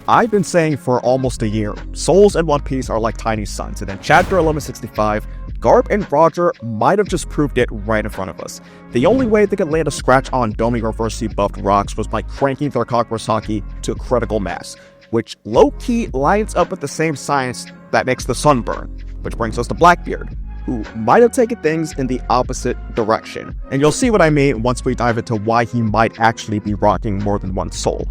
I've been saying for almost a year, souls in One Piece are like tiny suns, and in Chapter 1165, Garp and Roger might have just proved it right in front of us. The only way they could land a scratch on Domi reversely buffed rocks was by cranking their Conqueror's Haki to critical mass, which low-key lines up with the same science that makes the sun burn, which brings us to Blackbeard, who might have taken things in the opposite direction. And you'll see what I mean once we dive into why he might actually be rocking more than one soul.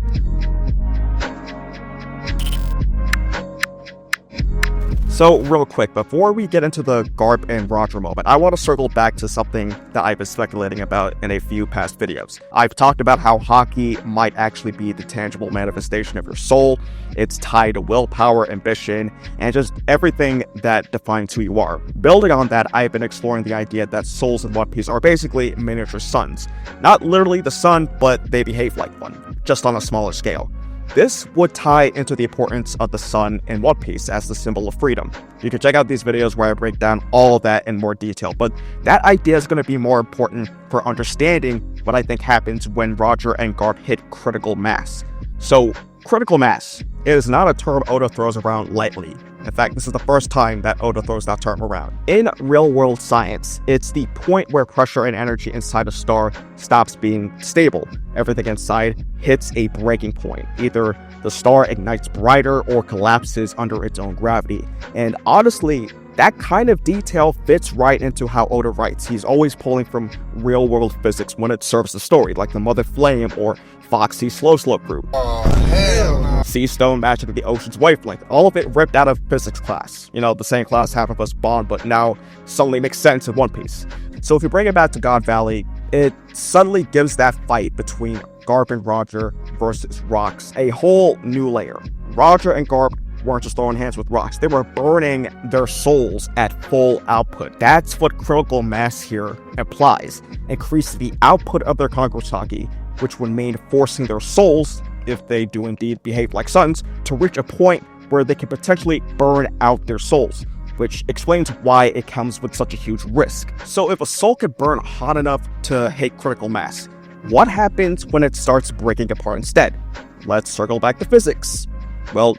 So real quick, before we get into the Garp and Roger moment, I want to circle back to something that I've been speculating about in a few past videos. I've talked about how Haki might actually be the tangible manifestation of your soul. It's tied to willpower, ambition, and just everything that defines who you are. Building on that, I've been exploring the idea that souls in One Piece are basically miniature suns. Not literally the sun, but they behave like one, just on a smaller scale. This would tie into the importance of the sun in One Piece as the symbol of freedom. You can check out these videos where I break down all of that in more detail, but that idea is going to be more important for understanding what I think happens when Roger and Garp hit critical mass. So, critical mass is not a term Oda throws around lightly. In fact, this is the first time that Oda throws that term around. In real-world science, it's the point where pressure and energy inside a star stops being stable. Everything inside hits a breaking point. Either the star ignites brighter or collapses under its own gravity. And honestly, that kind of detail fits right into how Oda writes. He's always pulling from real-world physics when it serves the story, like the Mother Flame or Foxy's Slow Slope group. Oh, hell no. Sea Stone matching the ocean's wavelength. All of it ripped out of physics class. You know, the same class half of us bond, but now suddenly makes sense in One Piece. So if you bring it back to God Valley, it suddenly gives that fight between Garp and Roger versus rocks a whole new layer. Roger and Garp weren't just throwing hands with rocks. They were burning their souls at full output. That's what critical mass here implies. Increase the output of their Conqueror's Haki, which would mean forcing their souls, if they do indeed behave like suns, to reach a point where they can potentially burn out their souls, which explains why it comes with such a huge risk. So if a soul can burn hot enough to hit critical mass, what happens when it starts breaking apart instead? Let's circle back to physics. Well,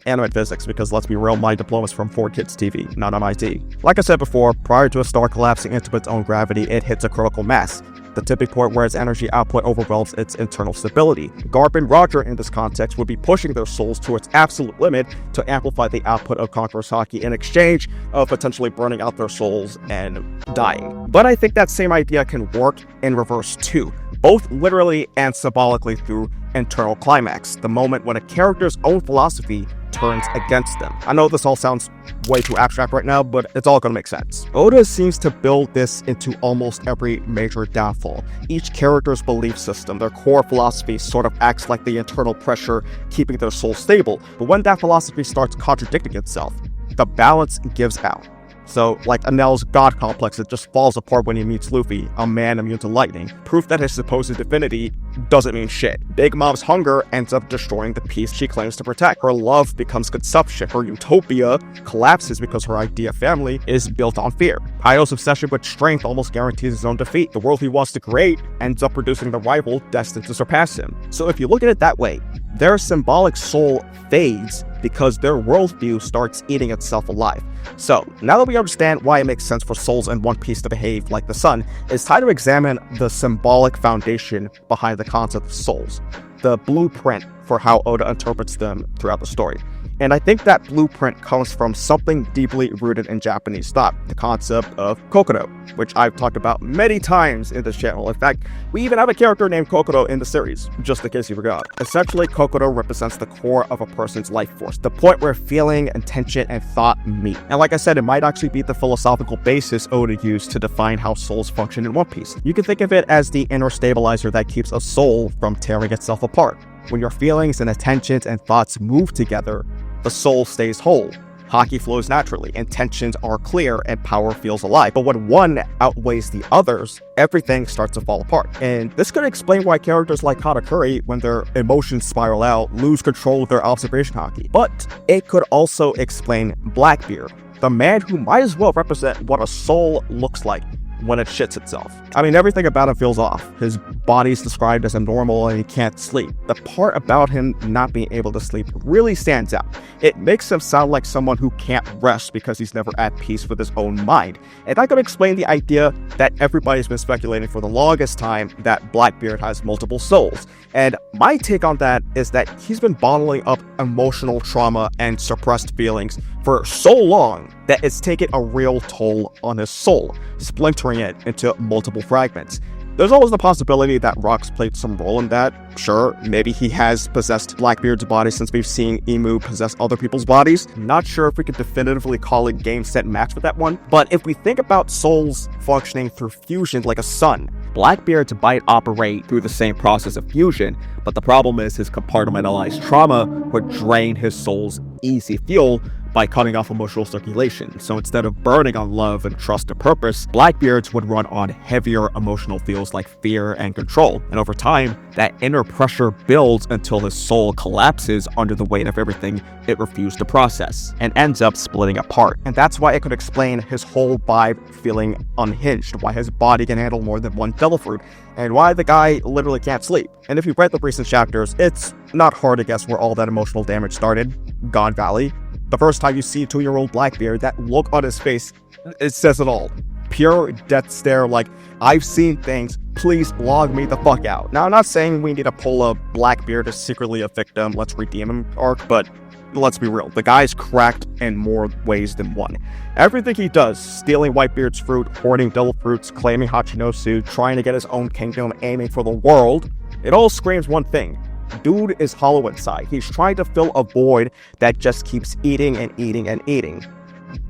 anime physics, because let's be real, my diploma's from 4Kids TV, not MIT. Like I said before, prior to a star collapsing into its own gravity, it hits a critical mass, the tipping point where its energy output overwhelms its internal stability. Garp and Roger in this context would be pushing their souls to its absolute limit to amplify the output of Conqueror's Haki in exchange of potentially burning out their souls and dying. But I think that same idea can work in reverse too, both literally and symbolically through internal climax, the moment when a character's own philosophy turns against them. I know this all sounds way too abstract right now, but it's all gonna make sense. Oda seems to build this into almost every major downfall. Each character's belief system, their core philosophy, sort of acts like the internal pressure keeping their soul stable, but when that philosophy starts contradicting itself, the balance gives out. So, like Enel's god complex, it just falls apart when he meets Luffy, a man immune to lightning. Proof that his supposed divinity doesn't mean shit. Big Mom's hunger ends up destroying the peace she claims to protect. Her love becomes consumption. Her utopia collapses because her idea of family is built on fear. Kaido's obsession with strength almost guarantees his own defeat. The world he wants to create ends up producing the rival destined to surpass him. So if you look at it that way, their symbolic soul fades because their worldview starts eating itself alive. So, now that we understand why it makes sense for souls in One Piece to behave like the sun, it's time to examine the symbolic foundation behind the concept of souls, the blueprint for how Oda interprets them throughout the story. And I think that blueprint comes from something deeply rooted in Japanese thought, the concept of Kokoro, which I've talked about many times in this channel. In fact, we even have a character named Kokoro in the series, just in case you forgot. Essentially, Kokoro represents the core of a person's life force, the point where feeling, intention, and thought meet. And like I said, it might actually be the philosophical basis Oda used to define how souls function in One Piece. You can think of it as the inner stabilizer that keeps a soul from tearing itself apart. When your feelings and intentions and thoughts move together, the soul stays whole. Haki flows naturally, intentions are clear, and power feels alive. But when one outweighs the others, everything starts to fall apart. And this could explain why characters like Katakuri, when their emotions spiral out, lose control of their observation Haki. But it could also explain Blackbeard, the man who might as well represent what a soul looks like. when it shits itself. I mean, everything about him feels off. His body's described as abnormal and he can't sleep. The part about him not being able to sleep really stands out. It makes him sound like someone who can't rest because he's never at peace with his own mind. And that could explain the idea that everybody's been speculating for the longest time that Blackbeard has multiple souls. And my take on that is that he's been bottling up emotional trauma and suppressed feelings for so long that it's taken a real toll on his soul, splintering it into multiple fragments. There's always the possibility that Rox played some role in that. Sure, maybe he has possessed Blackbeard's body since we've seen Emu possess other people's bodies. Not sure if we could definitively call it game, set, match with that one. But if we think about souls functioning through fusion like a sun, Blackbeard might operate through the same process of fusion, but the problem is his compartmentalized trauma would drain his soul's easy fuel by cutting off emotional circulation. So instead of burning on love and trust and purpose, Blackbeard's would run on heavier emotional feels like fear and control. And over time, that inner pressure builds until his soul collapses under the weight of everything it refused to process and ends up splitting apart. And that's why it could explain his whole vibe feeling unhinged, why his body can handle more than one devil fruit, and why the guy literally can't sleep. And if you've read the recent chapters, it's not hard to guess where all that emotional damage started. God Valley. The first time you see 2-year-old Blackbeard, that look on his face, it says it all. Pure death stare like, I've seen things, please log me the fuck out. Now, I'm not saying we need to pull a Blackbeard as secretly a victim, let's redeem him arc, but let's be real, the guy's cracked in more ways than one. Everything he does, stealing Whitebeard's fruit, hoarding devil fruits, claiming Hachinosu, trying to get his own kingdom, aiming for the world, it all screams one thing. Dude is hollow inside. He's trying to fill a void that just keeps eating and eating and eating.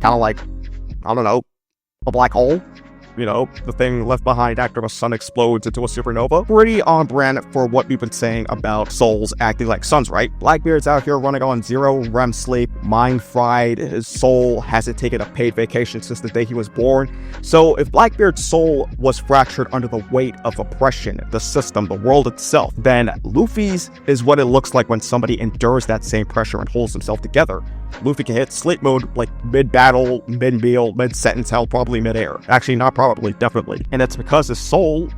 Kind of like, I don't know, a black hole? You know, the thing left behind after the sun explodes into a supernova. Pretty on brand for what we've been saying about souls acting like suns, right? Blackbeard's out here running on 0 REM sleep, mind fried, his soul hasn't taken a paid vacation since the day he was born. So if Blackbeard's soul was fractured under the weight of oppression, the system, the world itself, then Luffy's is what it looks like when somebody endures that same pressure and holds himself together. Luffy can hit sleep mode like mid-battle, mid-meal, mid-sentence, hell, probably mid-air. Actually, not probably, definitely. And it's because his soul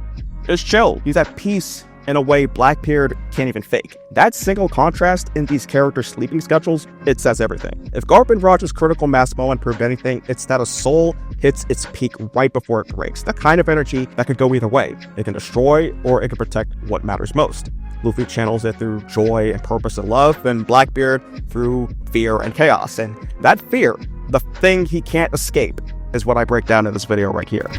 is chill. He's at peace in a way Blackbeard can't even fake. That single contrast in these characters' sleeping schedules, it says everything. If Garp and Roger's critical mass moment proved anything, it's that a soul hits its peak right before it breaks. The kind of energy that could go either way. It can destroy or it can protect what matters most. Luffy channels it through joy and purpose and love, and Blackbeard through fear and chaos. And that fear, the thing he can't escape, is what I break down in this video right here.